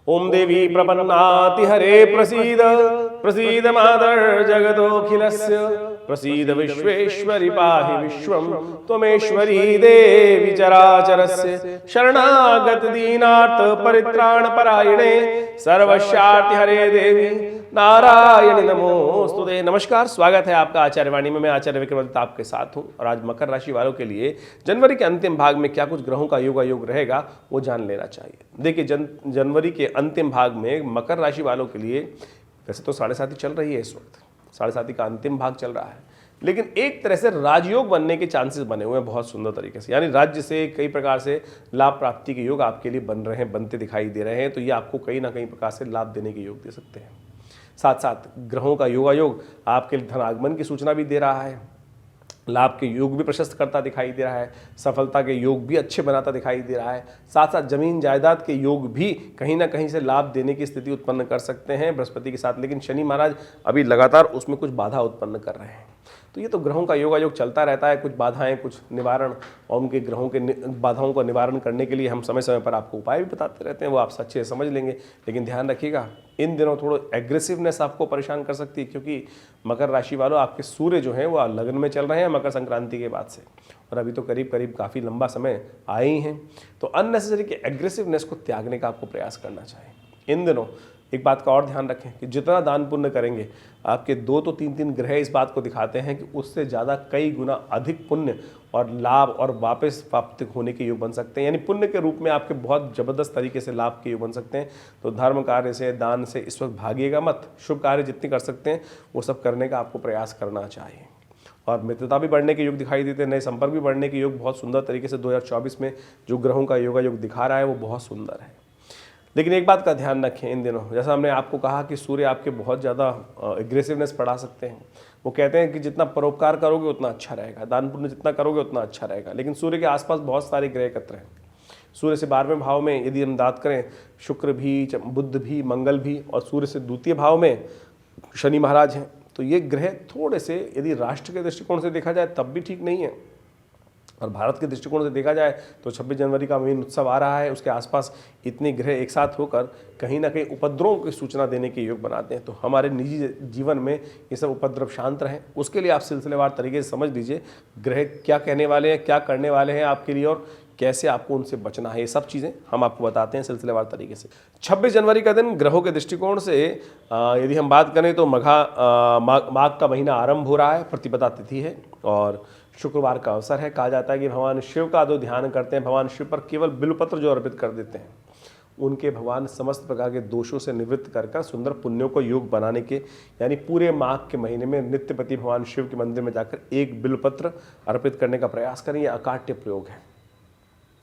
ओम देवी प्रपन्नाति हरे प्रसीद प्रसीद मातर जगदोखिलस्य प्रसीद विश्वेश्वरि पाहि विश्वं त्वमेश्वरी देवी चराचरस्य शरणागत दीनार्थ परित्राण परायणे सर्वस्यार्ति हरे देवी नारायणी नमोस्तुते। नमस्कार, स्वागत है आपका आचार्यवाणी में। मैं आचार्य विक्रमादित्य आपके साथ हूं और आज मकर राशि वालों के लिए जनवरी के अंतिम भाग में क्या कुछ ग्रहों का योग रहेगा वो जान लेना चाहिए। देखिए, जनवरी के अंतिम भाग में मकर राशि वालों के लिए वैसे तो 7.5 चल रही है, इस वक्त 7.5 का अंतिम भाग चल रहा है, लेकिन एक तरह से राजयोग बनने के चांसेस बने हुए हैं बहुत सुंदर तरीके से। यानी राज्य से कई प्रकार से लाभ प्राप्ति के योग आपके लिए बन रहे हैं, बनते दिखाई दे रहे हैं। तो ये आपको कहीं ना कहीं प्रकार से लाभ देने के योग दे सकते हैं। साथ साथ ग्रहों का योग आपके लिए धन आगमन की सूचना भी दे रहा है, लाभ के योग भी प्रशस्त करता दिखाई दे रहा है, सफलता के योग भी अच्छे बनाता दिखाई दे रहा है। साथ साथ जमीन जायदाद के योग भी कहीं ना कहीं से लाभ देने की स्थिति उत्पन्न कर सकते हैं बृहस्पति के साथ। लेकिन शनि महाराज अभी लगातार उसमें कुछ बाधा उत्पन्न कर रहे हैं। तो ये तो ग्रहों का योग चलता रहता है, कुछ बाधाएं, कुछ निवारण, और उनके ग्रहों के बाधाओं का निवारण करने के लिए हम समय समय पर आपको उपाय भी बताते रहते हैं, वो आप अच्छे से समझ लेंगे। लेकिन ध्यान रखिएगा, इन दिनों थोड़ा एग्रेसिवनेस आपको परेशान कर सकती है, क्योंकि मकर राशि वालों आपके सूर्य जो हैं वो लग्न में चल रहे हैं मकर संक्रांति के बाद से, और अभी तो करीब करीब काफ़ी लंबा समय आए ही हैं। तो अननेसेसरी के एग्रेसिवनेस को त्यागने का आपको प्रयास करना चाहिए इन दिनों। एक बात का और ध्यान रखें कि जितना दान पुण्य करेंगे, आपके 2 तो 3 ग्रह इस बात को दिखाते हैं कि उससे ज़्यादा कई गुना अधिक पुण्य और लाभ और वापस प्राप्त होने के योग बन सकते हैं। यानी पुण्य के रूप में आपके बहुत ज़बरदस्त तरीके से लाभ के योग बन सकते हैं। तो धर्म कार्य से, दान से इस वक्त भागिएगा मत। शुभ कार्य जितने कर सकते हैं वो सब करने का आपको प्रयास करना चाहिए। और मित्रता भी बढ़ने के योग दिखाई देते हैं, नए संपर्क भी बढ़ने के योग बहुत सुंदर तरीके से 2024 में जो ग्रहों का योग दिखा रहा है वो बहुत सुंदर है। लेकिन एक बात का ध्यान रखें इन दिनों, जैसा हमने आपको कहा कि सूर्य आपके बहुत ज़्यादा एग्रेसिवनेस बढ़ा सकते हैं। वो कहते हैं कि जितना परोपकार करोगे उतना अच्छा रहेगा, दान पुण्य जितना करोगे उतना अच्छा रहेगा। लेकिन सूर्य के आसपास बहुत सारे ग्रह एकत्र हैं। सूर्य से 12वें भाव में यदि हम बात करें, शुक्र भी, बुध भी, मंगल भी, और सूर्य से द्वितीय भाव में शनि महाराज हैं। तो ये ग्रह थोड़े से यदि राष्ट्र के दृष्टिकोण से देखा जाए तब भी ठीक नहीं है, और भारत के दृष्टिकोण से देखा जाए तो 26 जनवरी का मेन उत्सव आ रहा है, उसके आसपास इतने ग्रह एक साथ होकर कहीं ना कहीं उपद्रवों की सूचना देने के योग बनाते हैं। तो हमारे निजी जीवन में ये सब उपद्रव शांत रहें, उसके लिए आप सिलसिलेवार तरीके से समझ लीजिए ग्रह क्या कहने वाले हैं, क्या करने वाले हैं आपके लिए, और कैसे आपको उनसे बचना है। ये सब चीज़ें हम आपको बताते हैं सिलसिलेवार तरीके से। 26 जनवरी का दिन ग्रहों के दृष्टिकोण से यदि हम बात करें तो माघ का महीना आरंभ हो रहा है, प्रतिपदा तिथि है और शुक्रवार का अवसर है। कहा जाता है कि भगवान शिव का जो ध्यान करते हैं, भगवान शिव पर केवल बिल्वपत्र जो अर्पित कर देते हैं, उनके भगवान समस्त प्रकार के दोषों से निवृत्त कर सुंदर पुण्यों को योग बनाने के, यानी पूरे माघ के महीने में नित्यपति भगवान शिव के मंदिर में जाकर एक बिल्वपत्र अर्पित करने का प्रयास करें। यह अकाट्य प्रयोग है।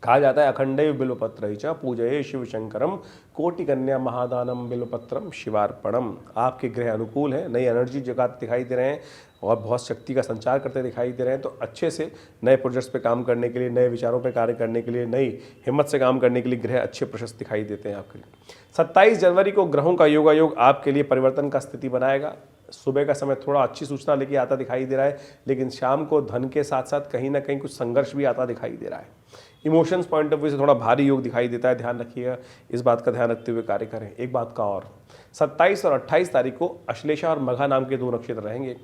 कहा जाता है अखंडैव बिल्वपत्र च पूजये शिव शंकरम कोटि कन्या महादानम बिल्वपत्रम शिवार्पणम। आपके ग्रह अनुकूल है, नई एनर्जी जगाते दिखाई दे रहे हैं और बहुत शक्ति का संचार करते दिखाई दे रहे हैं। तो अच्छे से नए प्रोजेक्ट्स पे काम करने के लिए, नए विचारों पे कार्य करने के लिए, नई हिम्मत से काम करने के लिए ग्रह अच्छे प्रशस्त दिखाई देते हैं आपके लिए। 27 जनवरी को ग्रहों का योग आपके लिए परिवर्तन का स्थिति बनाएगा। सुबह का समय थोड़ा अच्छी सूचना लेके आता दिखाई दे रहा है, लेकिन शाम को धन के साथ साथ कहीं ना कहीं कुछ संघर्ष भी आता दिखाई दे रहा है। इमोशंस पॉइंट ऑफ व्यू से थोड़ा भारी योग दिखाई देता है, ध्यान रखिएगा, इस बात का ध्यान रखते हुए कार्य करें। एक बात का और, 27 और 28 तारीख को अश्लेषा और मघा नाम के 2 नक्षत्र रहेंगे।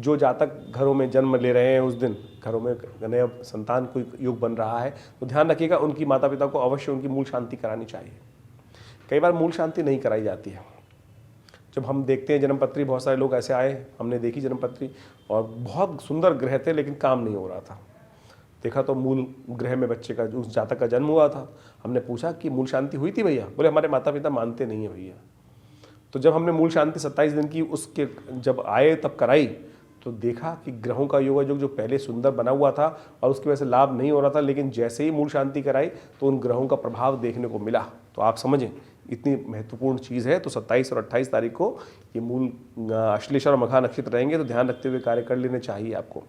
जो जातक घरों में जन्म ले रहे हैं उस दिन घरों में नया संतान कोई योग बन रहा है, तो ध्यान रखिएगा उनकी माता पिता को अवश्य उनकी मूल शांति करानी चाहिए। कई बार मूल शांति नहीं कराई जाती है। जब हम देखते हैं जन्मपत्री, बहुत सारे लोग ऐसे आए, हमने देखी जन्मपत्री और बहुत सुंदर ग्रह थे लेकिन काम नहीं हो रहा था। देखा तो मूल ग्रह में बच्चे का, उस जातक का जन्म हुआ था। हमने पूछा कि मूल शांति हुई थी भैया? बोले हमारे माता पिता मानते नहीं है भैया। तो जब हमने मूल शांति 27 दिन की उसके जब आए तब कराई, तो देखा कि ग्रहों का योग जो पहले सुंदर बना हुआ था और उसकी वजह से लाभ नहीं हो रहा था, लेकिन जैसे ही मूल शांति कराई तो उन ग्रहों का प्रभाव देखने को मिला। तो आप समझें इतनी महत्वपूर्ण चीज़ है। तो 27 और 28 तारीख को ये मूल अश्लेषा और मघा नक्षत्र रहेंगे, तो ध्यान रखते हुए कार्य कर लेने चाहिए आपको।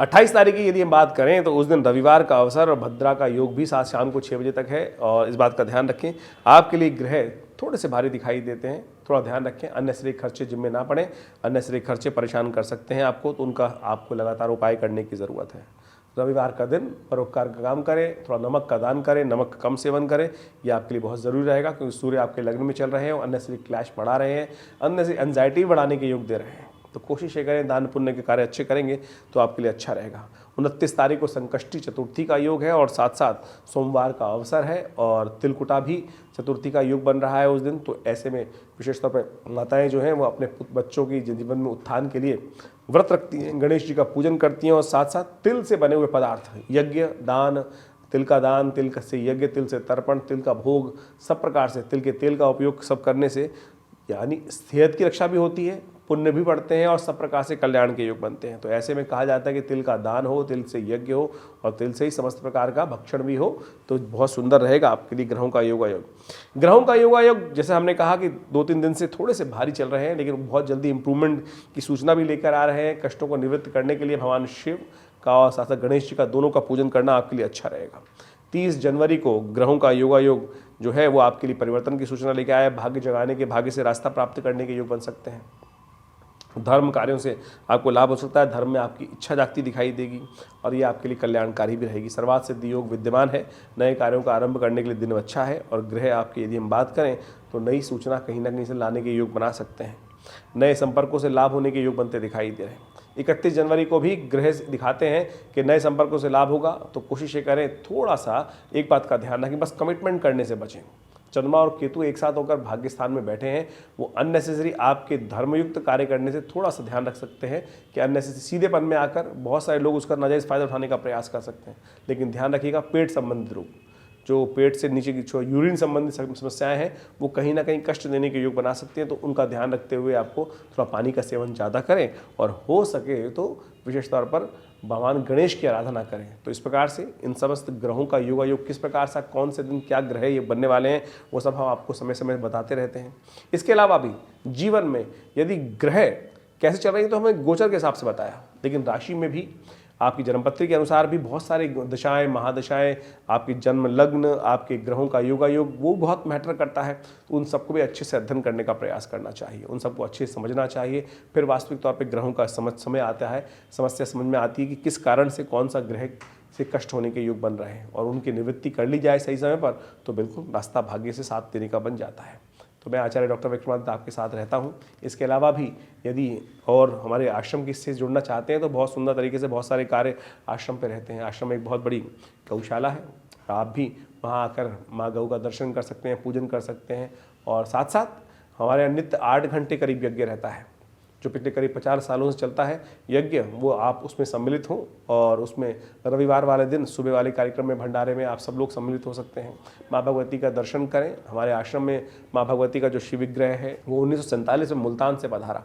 28 तारीख की यदि हम बात करें तो उस दिन रविवार का अवसर और भद्रा का योग भी साथ शाम को 6 बजे तक है। और इस बात का ध्यान रखें, आपके लिए ग्रह थोड़े से भारी दिखाई देते हैं, थोड़ा ध्यान रखें अननेसेसरी खर्चे जिम्मे ना पड़े। अननेसेसरी खर्चे परेशान कर सकते हैं आपको, तो उनका आपको लगातार उपाय करने की ज़रूरत है। रविवार का दिन परोपकार का काम करें, थोड़ा नमक का दान करें, नमक का कम सेवन करें, ये आपके लिए बहुत ज़रूरी रहेगा क्योंकि सूर्य आपके लग्न में चल रहे हैं और अननेसेसरी क्लैश बढ़ा रहे हैं, अननेसेसरी एंजाइटी बढ़ाने के योग दे रहे हैं। तो कोशिश ये करें दान पुण्य के कार्य अच्छे करेंगे तो आपके लिए अच्छा रहेगा। 29 तारीख को संकष्टी चतुर्थी का योग है और साथ साथ सोमवार का अवसर है और तिलकुटा भी चतुर्थी का योग बन रहा है उस दिन। तो ऐसे में विशेष तौर पर माताएं जो हैं वो अपने बच्चों की जीवन में उत्थान के लिए व्रत रखती हैं, गणेश जी का पूजन करती हैं और साथ साथ तिल से बने हुए पदार्थ, यज्ञ दान, तिल का दान, तिल से यज्ञ, तिल से तर्पण, तिल का भोग, सब प्रकार से तिल के तेल का उपयोग सब करने से यानी सेहत की रक्षा भी होती है, पुण्य भी बढ़ते हैं और सब प्रकार से कल्याण के योग बनते हैं। तो ऐसे में कहा जाता है कि तिल का दान हो, तिल से यज्ञ हो और तिल से ही समस्त प्रकार का भक्षण भी हो तो बहुत सुंदर रहेगा आपके लिए ग्रहों का योगायोग। ग्रहों का योगायोग जैसे हमने कहा कि 2-3 दिन से थोड़े से भारी चल रहे हैं लेकिन बहुत जल्दी इंप्रूवमेंट की सूचना भी लेकर आ रहे हैं। कष्टों को निवृत्त करने के लिए भगवान शिव का और साथ साथ गणेश जी का दोनों का पूजन करना आपके लिए अच्छा रहेगा। 30 जनवरी को ग्रहों का योगायोग जो है वो आपके लिए परिवर्तन की सूचना लेकर आया है। भाग्य जगाने के, भाग्य से रास्ता प्राप्त करने के योग बन सकते हैं। धर्म कार्यों से आपको लाभ हो सकता है, धर्म में आपकी इच्छा जागती दिखाई देगी और ये आपके लिए कल्याणकारी भी रहेगी। सर्वार्थ सिद्धि योग विद्यमान है, नए कार्यों का आरंभ करने के लिए दिन अच्छा है और ग्रह आपकी यदि हम बात करें तो नई सूचना कहीं ना कहीं से लाने के योग बना सकते हैं। नए संपर्कों से लाभ होने के योग बनते दिखाई दे रहे हैं। 31 जनवरी को भी ग्रह दिखाते हैं कि नए संपर्कों से लाभ होगा तो कोशिश ये करें थोड़ा सा एक बात का ध्यान रखें, बस कमिटमेंट करने से बचें। चंद्रमा और केतु एक साथ होकर भाग्य स्थान में बैठे हैं, वो अननेसेसरी आपके धर्मयुक्त कार्य करने से थोड़ा सा ध्यान रख सकते हैं कि अननेसेसरी सीधेपन में आकर बहुत सारे लोग उसका नाजायज़ फायदा उठाने का प्रयास कर सकते हैं। लेकिन ध्यान रखिएगा पेट संबंधित रोग, जो पेट से नीचे की जो यूरिन संबंधित समस्याएं हैं वो कहीं ना कहीं कष्ट देने के योग बना सकती हैं। तो उनका ध्यान रखते हुए आपको थोड़ा पानी का सेवन ज़्यादा करें और हो सके तो विशेष तौर पर भगवान गणेश की आराधना करें। तो इस प्रकार से इन समस्त ग्रहों का योगायोग किस प्रकार से कौन से दिन क्या ग्रह ये बनने वाले हैं वो सब हम आपको समय समय बताते रहते हैं। इसके अलावा भी जीवन में यदि ग्रह कैसे चल रही है तो हमें गोचर के हिसाब से बताया, लेकिन राशि में भी आपकी जन्मपत्री के अनुसार भी बहुत सारे दशाएं महादशाएं, आपकी जन्म लग्न, आपके ग्रहों का योगायोग वो बहुत मैटर करता है। तो उन सबको भी अच्छे से अध्ययन करने का प्रयास करना चाहिए, उन सबको अच्छे से समझना चाहिए। फिर वास्तविक तौर पे ग्रहों का समय आता है, समस्या समझ में आती है कि किस कारण से कौन सा ग्रह से कष्ट होने के योग बन रहे हैं और उनकी निवृत्ति कर ली जाए सही समय पर तो बिल्कुल रास्ता भाग्य से साथ देने का बन जाता है। तो मैं आचार्य डॉक्टर विक्रमादित्य आपके साथ रहता हूँ। इसके अलावा भी यदि और हमारे आश्रम से जुड़ना चाहते हैं तो बहुत सुंदर तरीके से बहुत सारे कार्य आश्रम पे रहते हैं। आश्रम एक बहुत बड़ी गौशाला है, आप भी वहाँ आकर माँ गौ का दर्शन कर सकते हैं, पूजन कर सकते हैं और साथ साथ हमारे यहाँ नित्य 8 घंटे करीब यज्ञ रहता है जो पिछले करीब 50 सालों से चलता है यज्ञ। वो आप उसमें सम्मिलित हों और उसमें रविवार वाले दिन सुबह वाले कार्यक्रम में भंडारे में आप सब लोग सम्मिलित हो सकते हैं। माँ भगवती का दर्शन करें। हमारे आश्रम में माँ भगवती का जो शिव विग्रह है वो 1947 में मुल्तान से पधारा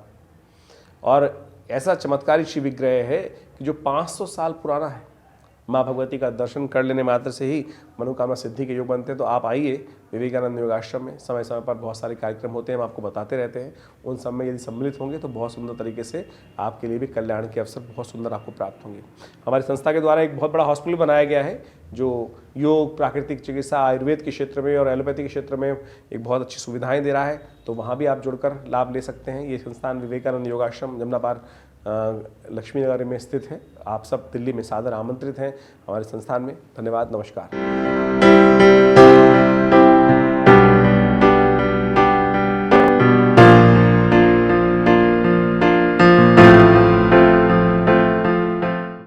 और ऐसा चमत्कारी शिव विग्रह है कि जो 500 साल पुराना है। माँ भगवती का दर्शन कर लेने मात्र से ही मनोकामना सिद्धि के योग बनते हैं। तो आप आइए विवेकानंद योगाश्रम में, समय समय पर बहुत सारे कार्यक्रम होते हैं, हम आपको बताते रहते हैं। उन सब में यदि सम्मिलित होंगे तो बहुत सुंदर तरीके से आपके लिए भी कल्याण के अवसर बहुत सुंदर आपको प्राप्त होंगे। हमारी संस्था के द्वारा एक बहुत बड़ा हॉस्पिटल बनाया गया है जो योग, प्राकृतिक चिकित्सा, आयुर्वेद के क्षेत्र में और एलोपैथी के क्षेत्र में एक बहुत अच्छी सुविधाएँ दे रहा है। तो वहाँ भी आप जुड़कर लाभ ले सकते हैं। ये संस्थान विवेकानंद योगाश्रम जमुना पार लक्ष्मी नगर में स्थित है। आप सब दिल्ली में सादर आमंत्रित हैं हमारे संस्थान में। धन्यवाद, नमस्कार।